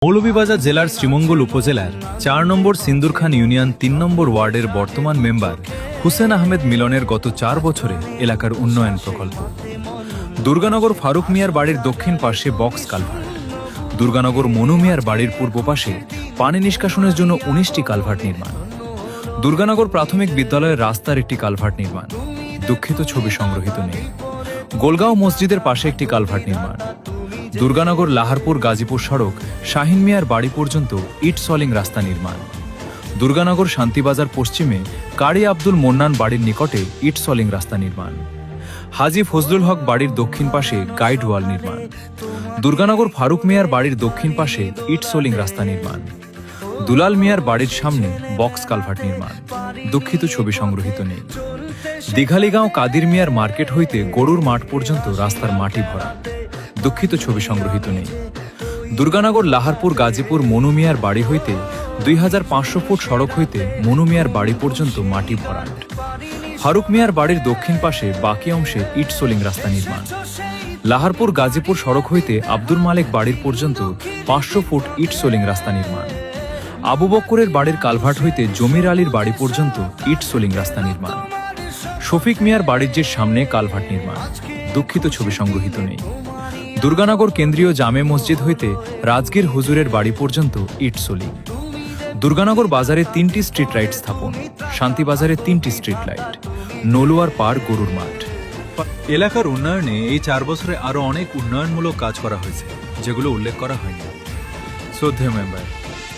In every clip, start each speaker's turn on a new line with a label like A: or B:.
A: মৌলভীবাজার জেলার শ্রীমঙ্গল উপজেলার ৪ নম্বর সিন্দুরখান ইউনিয়ন ৩ নম্বর ওয়ার্ডের বর্তমান মেম্বার হুসেন আহমেদ মিলনের গত ৪ বছরে এলাকার উন্নয়ন প্রকল্প। দুর্গানগর ফারুক মিয়ার বাড়ির দক্ষিণ পাশে বক্স কালভার্ট, দুর্গানগর মনু মিয়ার বাড়ির পূর্ব পাশে পানি নিষ্কাশনের জন্য ১৯টি কালভার্ট নির্মাণ, দুর্গানগর প্রাথমিক বিদ্যালয়ের রাস্তার একটি কালভার্ট নির্মাণ, দুঃখিত ছবি সংগ্রহিত নেই, গোলগাঁও মসজিদের পাশে একটি কালভার্ট নির্মাণ, দুর্গানগর লাহারপুর গাজীপুর সড়ক শাহিন মিয়ার বাড়ি পর্যন্ত ইট সলিং রাস্তা নির্মাণ, দুর্গানগর শান্তিবাজার পশ্চিমে কারি আব্দুল মোন্নান বাড়ির নিকটে ইট সলিং রাস্তা নির্মাণ, হাজী ফজলুল হক বাড়ির দক্ষিণ পাশে গাইড ওয়াল নির্মাণ, দুর্গানগর ফারুক মিয়ার বাড়ির দক্ষিণ পাশে ইট সলিং রাস্তা নির্মাণ, দুলাল মিয়ার বাড়ির সামনে বক্স কালভার্ট নির্মাণ, দুঃখিত ছবি সংগ্রহিত নেই, দিঘালিগাঁও কাদির মিয়ার মার্কেট হইতে গরুর মাঠ পর্যন্ত রাস্তার মাটি ভরা, দুঃখিত ছবি সংগ্রহিত নেই, দুর্গানগর লাহারপুর গাজীপুর মনু মিয়ার বাড়ি হইতে ২৫০০ ফুট সড়ক হইতে মনু মিয়ার বাড়ি পর্যন্ত মাটি ভরাট, ফারুক মিয়ার বাড়ির দক্ষিণ পাশে বাকি অংশে ইট সোলিং রাস্তা নির্মাণ, লাহারপুর গাজীপুর সড়ক হইতে আব্দুল মালেক বাড়ির পর্যন্ত ৫০০ ফুট ইট সোলিং রাস্তা নির্মাণ, আবু বক্করের বাড়ির কালভার্ট হইতে জমির আলীর বাড়ি পর্যন্ত ইট সোলিং রাস্তা নির্মাণ, শফিক মিয়ার বাড়ির সামনে কালভার্ট নির্মাণ, দুঃখিত ছবি সংগ্রহিত নেই, দুর্গানগর কেন্দ্রীয় জামে মসজিদ হইতে রাজগীর হুজুরের বাড়ি পর্যন্ত ইট সোলিং, দুর্গানগর বাজারে ৩টি স্ট্রিট লাইট স্থাপন, শান্তিবাজারে 3টি স্ট্রিট লাইট, নলুয়ার পার গরুর মাঠ। এলাকার উন্নয়নে এই ৪ বছরে আরো অনেক উন্নয়নমূলক কাজ করা হয়েছে, যেগুলো উল্লেখ করা হয়নি। শ্রদ্ধেয় মেম্বার,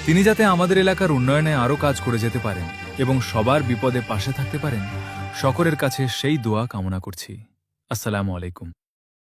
A: তিনি যাতে আমাদের এলাকার উন্নয়নে আরো কাজ করে যেতে পারেন এবং সবার বিপদে পাশে থাকতে পারেন, সকলের কাছে সেই দোয়া কামনা করছি। আসসালামু আলাইকুম।